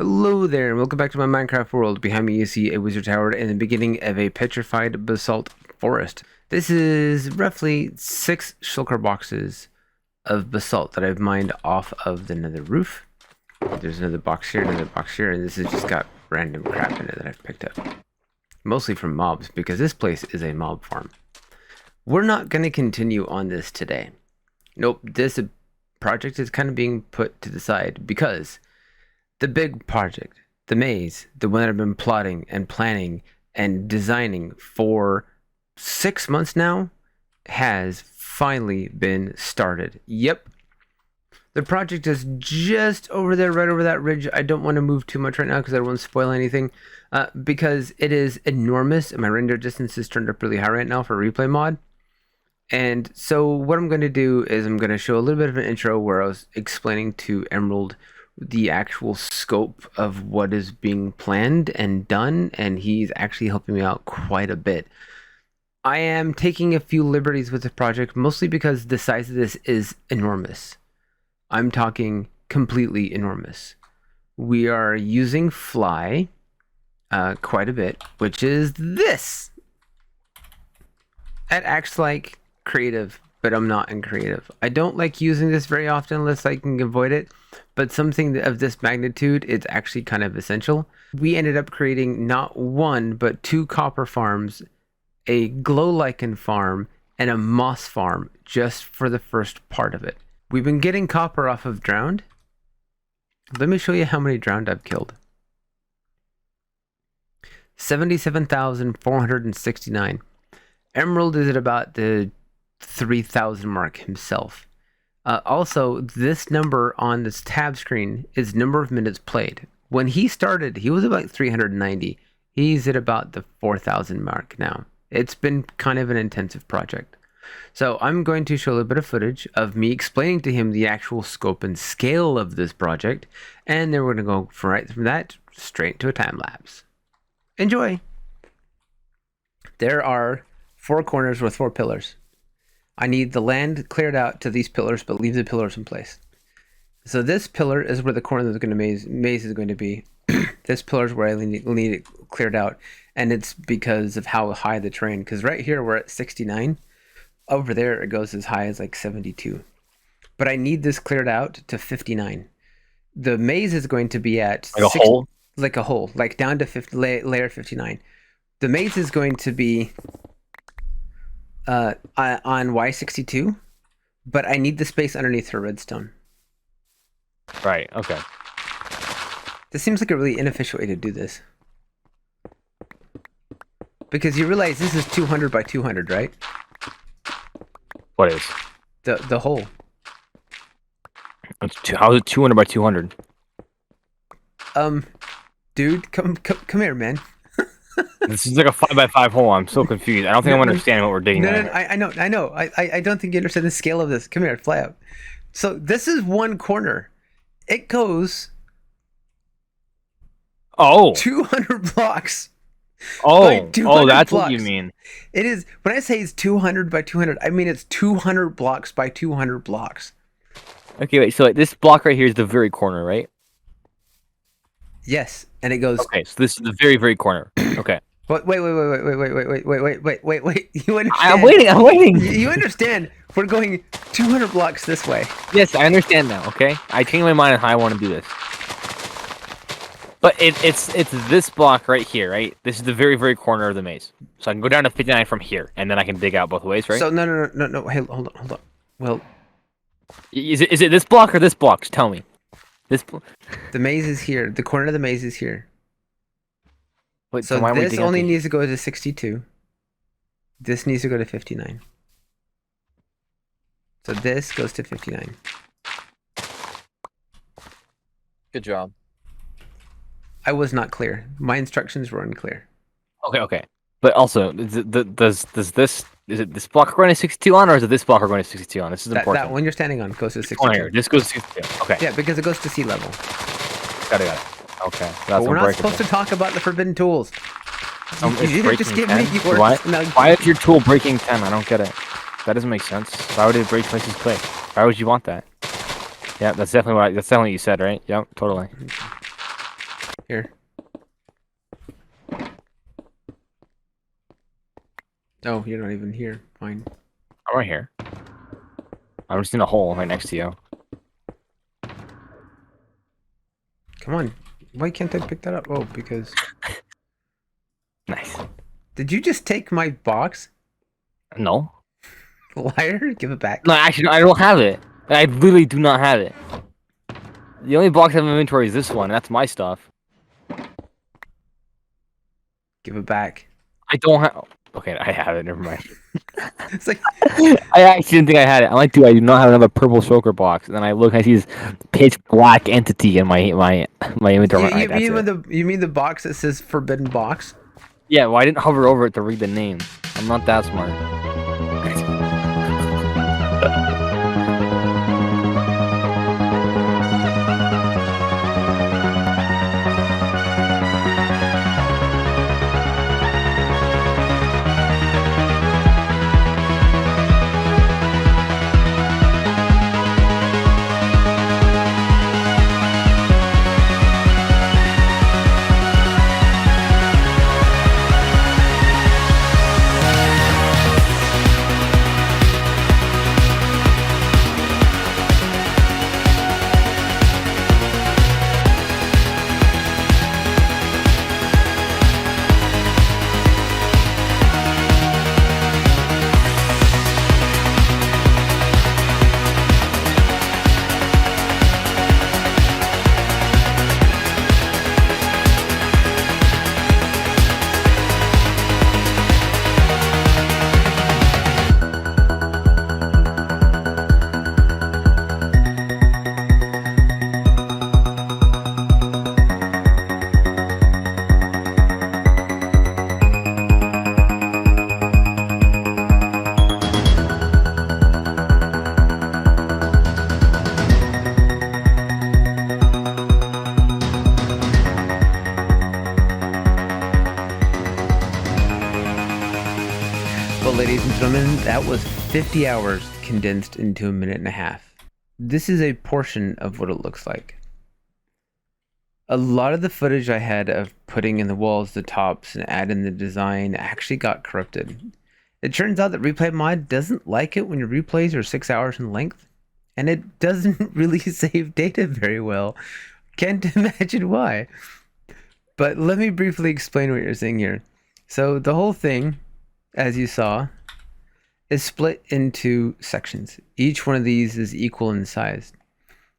Hello there, and welcome back to my Minecraft world. Behind me you see a wizard tower in the beginning of a petrified basalt forest. This is roughly 6 shulker boxes of basalt that I've mined off of the nether roof. There's another box here, and this has just got random crap in it that I've picked up. Mostly from mobs, because this place is a mob farm. We're not going to continue on this today. Nope, this project is kind of being put to the side because the big project, the maze, the one that I've been plotting and planning and designing for 6 months now, has finally been started. Yep. The project is just over there, right over that ridge. I don't want to move too much right now because I don't want to spoil anything, because it is enormous and my render distance is turned up really high right now for replay mod. And so what I'm going to do is I'm going to show a little bit of an intro where I was explaining to Emerald the actual scope of what is being planned and done, and he's actually helping me out quite a bit. I am taking a few liberties with the project, mostly because the size of this is enormous. I'm talking completely enormous. We are using fly quite a bit, which is this. It acts like creative, but I'm not in creative. I don't like using this very often unless I can avoid it, but something of this magnitude, it's actually kind of essential. We ended up creating not one, but 2 copper farms, a glow lichen farm, and a moss farm just for the first part of it. We've been getting copper off of drowned. Let me show you how many drowned I've killed. 77,469. Emerald is at about the 3,000 mark himself. Also, this number on this tab screen is number of minutes played. When he started, he was about 390. He's at about the 4,000 mark now. It's been kind of an intensive project. So I'm going to show a little bit of footage of me explaining to him the actual scope and scale of this project, and then we're going to go right from that straight to a time lapse. Enjoy! There are 4 corners with 4 pillars. I need the land cleared out to these pillars, but leave the pillars in place. So this pillar is where the corner of the maze is going to be. This pillar is where I need it cleared out, and it's because of how high the terrain. Because right here we're at 69. Over there it goes as high as like 72. But I need this cleared out to 59. The maze is going to be at like a hole, like down to layer 59. The maze is going to be on Y62, but I need the space underneath for redstone. right? Okay. This seems like a really inefficient way to do this. Because you realize this is 200 by 200, right? What is? The hole. How is it 200 by 200? Dude, come here, man. This is like a 5 by 5 hole. I'm so confused. I don't think I'm understanding what we're digging No, at. I know. I don't think you understand the scale of this. Come here, fly up. So this is one corner. It goes 200 blocks. That's blocks. what you mean. It is, when I say it's 200 by 200, I mean it's 200 blocks by 200 blocks. Okay, wait. So like, this block right here is the very corner, right? Yes, and it goes. Okay, so this is the very, very corner. Okay. Wait. You understand? I'm waiting. You understand? We're going 200 blocks this way. Yes, I understand now. Okay, I changed my mind on how I want to do this. But it's this block right here, right? This is the very, very corner of the maze. So I can go down to 59 from here, and then I can dig out both ways, right? So no. Hey, hold on. Well, is it this block or this block? Just tell me. The maze is here. The corner of the maze is here. Wait, so this only needs to go to 62. This needs to go to 59. So this goes to 59. Good job. I was not clear. My instructions were unclear. Okay. But also, is this block going to 62 on, or is it this block going to 62 on? This is important. That one you're standing on goes to 62. Here. This goes to 62. Okay. Yeah, because it goes to sea level. Got it. Okay. But we're not supposed to talk about the forbidden tools. You just give me yours. Why is your tool breaking 10? I don't get it. That doesn't make sense. Why would it break places quick? Why would you want that? Yeah, that's definitely what you said, right? Yep, totally. Here. Oh, you're not even here. Fine. I'm right here. I'm just in a hole right next to you. Come on. Why can't I pick that up? Oh, because... Nice. Did you just take my box? No. Liar? Give it back. No, actually, no, I don't have it. I literally do not have it. The only box I have in inventory is this one. That's my stuff. Give it back. I don't have... Okay, I have it. Never mind. It's like... I actually didn't think I had it. I'm like, dude, I do not have another purple shulker box. And then I look, I see this pitch black entity in my inventory. You mean the box that says forbidden box? Yeah, well, I didn't hover over it to read the name. I'm not that smart. Well, ladies and gentlemen, that was 50 hours condensed into a minute and a half. This is a portion of what it looks like. A lot of the footage I had of putting in the walls, the tops, and adding the design actually got corrupted. It turns out that Replay Mod doesn't like it when your replays are 6 hours in length, and it doesn't really save data very well. Can't imagine why. But let me briefly explain what you're seeing here. So the whole thing, as you saw, is split into sections. Each one of these is equal in size.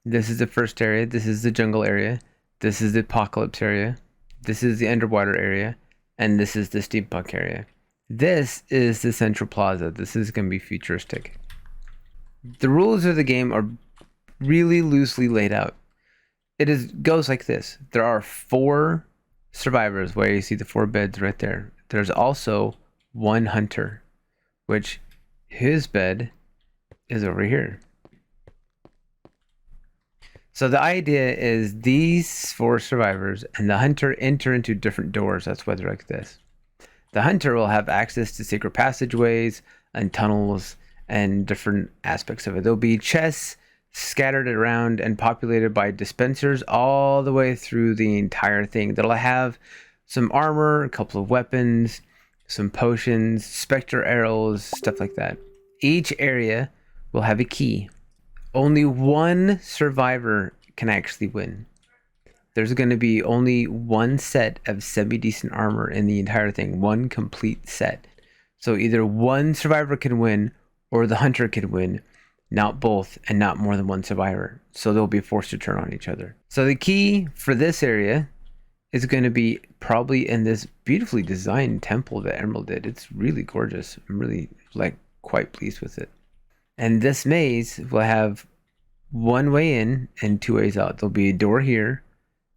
This is the first area, this is the jungle area, this is the apocalypse area, this is the underwater area, and this is the steampunk area. This is the central plaza. This is going to be futuristic. The rules of the game are really loosely laid out. Goes like this. There are 4 survivors where you see the 4 beds right there. There's also 1 hunter, which his bed is over here. So the idea is these 4 survivors and the hunter enter into different doors. That's why they're like this. The hunter will have access to secret passageways and tunnels and different aspects of it. There'll be chests scattered around and populated by dispensers all the way through the entire thing. That'll have some armor, a couple of weapons, some potions, specter arrows, stuff like that. Each area will have a key. Only 1 survivor can actually win. There's going to be only 1 set of semi-decent armor in the entire thing. 1 complete set. So either 1 survivor can win or the hunter can win. Not both, and not more than 1 survivor. So they'll be forced to turn on each other. So the key for this area is going to be probably in this beautifully designed temple that Emerald did. It's really gorgeous. I'm really quite pleased with it. And this maze will have 1 way in and 2 ways out. There'll be a door here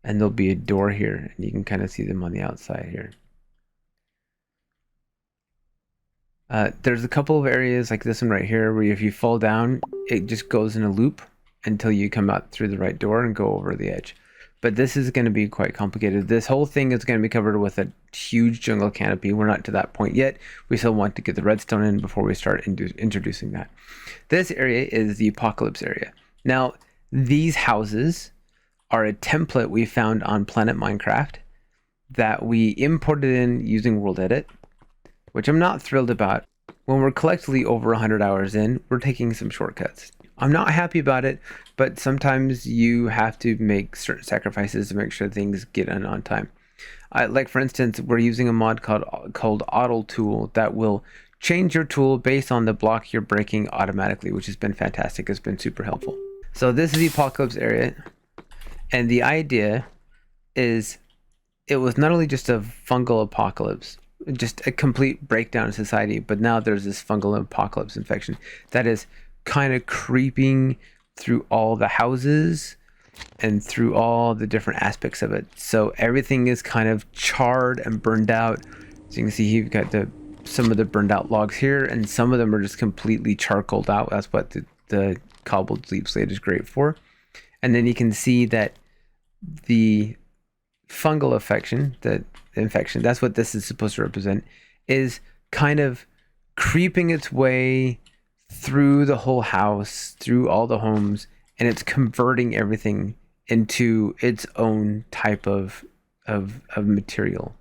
and there'll be a door here. And you can kind of see them on the outside here. There's a couple of areas like this one right here where if you fall down, it just goes in a loop until you come out through the right door and go over the edge. But this is going to be quite complicated. This whole thing is going to be covered with a huge jungle canopy. We're not to that point yet. We still want to get the redstone in before we start introducing that. This area is the apocalypse area. Now, these houses are a template we found on Planet Minecraft that we imported in using WorldEdit, which I'm not thrilled about. When we're collectively over 100 hours in, we're taking some shortcuts. I'm not happy about it, but sometimes you have to make certain sacrifices to make sure things get done on time. Like for instance, we're using a mod called Auto Tool that will change your tool based on the block you're breaking automatically, which has been fantastic. It's been super helpful. So this is the apocalypse area, and the idea is it was not only just a fungal apocalypse, just a complete breakdown of society, but now there's this fungal apocalypse infection that is kind of creeping through all the houses and through all the different aspects of it. So everything is kind of charred and burned out. So you can see you've got some of the burned out logs here, and some of them are just completely charcoaled out. That's what the cobbled deep slate is great for. And then you can see that the fungal infection, that's what this is supposed to represent, is kind of creeping its way through the whole house, through all the homes, and it's converting everything into its own type of material.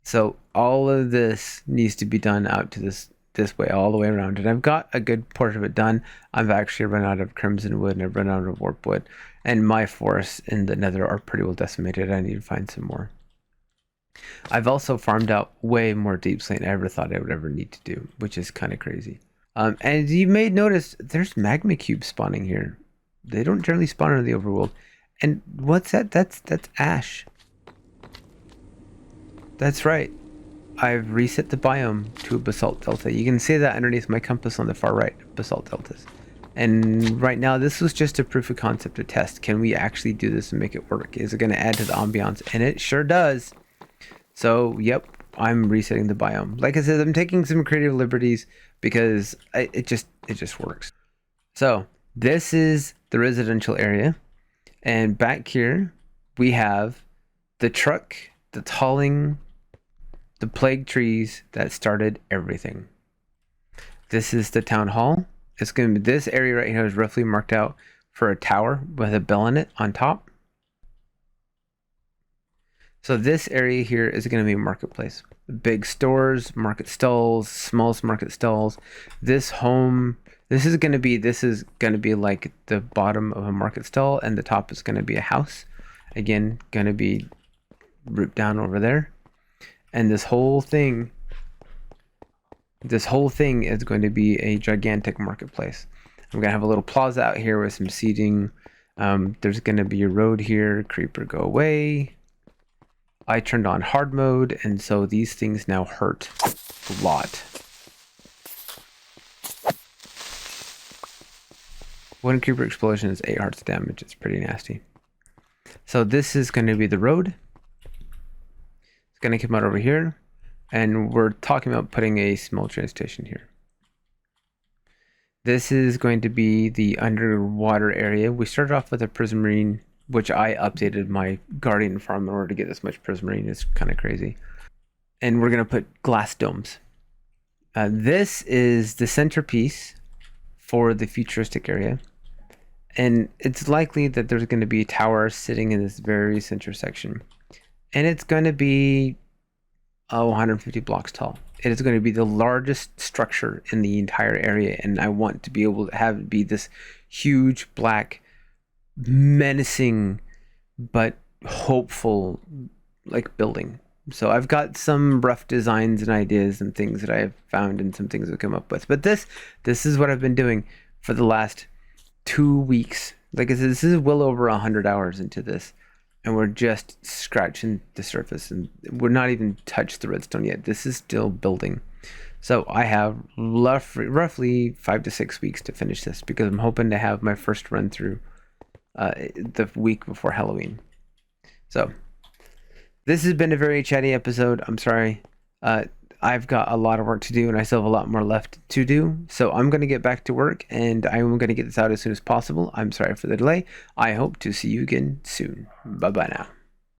So all of this needs to be done out to this way, all the way around. And I've got a good portion of it done. I've actually run out of crimson wood and I've run out of warp wood. And my forests in the nether are pretty well decimated. I need to find some more. I've also farmed out way more deep slate than I ever thought I would ever need to do, which is kind of crazy. And you may notice there's magma cubes spawning here. They don't generally spawn in the overworld. And what's that? That's ash. That's right. I've reset the biome to a basalt delta. You can see that underneath my compass on the far right, basalt deltas. And right now, this was just a proof of concept, a test. Can we actually do this and make it work? Is it going to add to the ambiance? And it sure does. So, yep, I'm resetting the biome. Like I said, I'm taking some creative liberties because it just works. So, this is the residential area. And back here, we have the truck that's hauling the plague trees that started everything. This is the town hall. It's going to be, this area right here is roughly marked out for a tower with a bell in it on top. So this area here is going to be a marketplace. Big stores, market stalls, small market stalls. This is going to be like the bottom of a market stall, and the top is going to be a house. Again, going to be root down over there. And this whole thing is going to be a gigantic marketplace. I'm going to have a little plaza out here with some seating. There's going to be a road here. Creeper, go away. I turned on hard mode, and so these things now hurt a lot. One creeper explosion is 8 hearts damage. It's pretty nasty. So this is going to be the road. It's going to come out over here. And we're talking about putting a small train station here. This is going to be the underwater area. We started off with a prismarine, which I updated my guardian farm in order to get this much prismarine. It's kind of crazy. And we're going to put glass domes. This is the centerpiece for the futuristic area. And it's likely that there's going to be a tower sitting in this very center section. And it's going to be 150 blocks tall. It is going to be the largest structure in the entire area, and I want to be able to have it be this huge, black, menacing, but hopeful, like, building. So I've got some rough designs and ideas and things that I have found and some things I've come up with. But this is what I've been doing for the last 2 weeks. Like I said, this is well over 100 hours into this. And we're just scratching the surface, and we're not even touched the redstone yet. This is still building. So I have roughly 5 to 6 weeks to finish this, because I'm hoping to have my first run through the week before Halloween. So this has been a very chatty episode. I'm sorry. I've got a lot of work to do, and I still have a lot more left to do. So I'm going to get back to work, and I'm going to get this out as soon as possible. I'm sorry for the delay. I hope to see you again soon. Bye-bye now.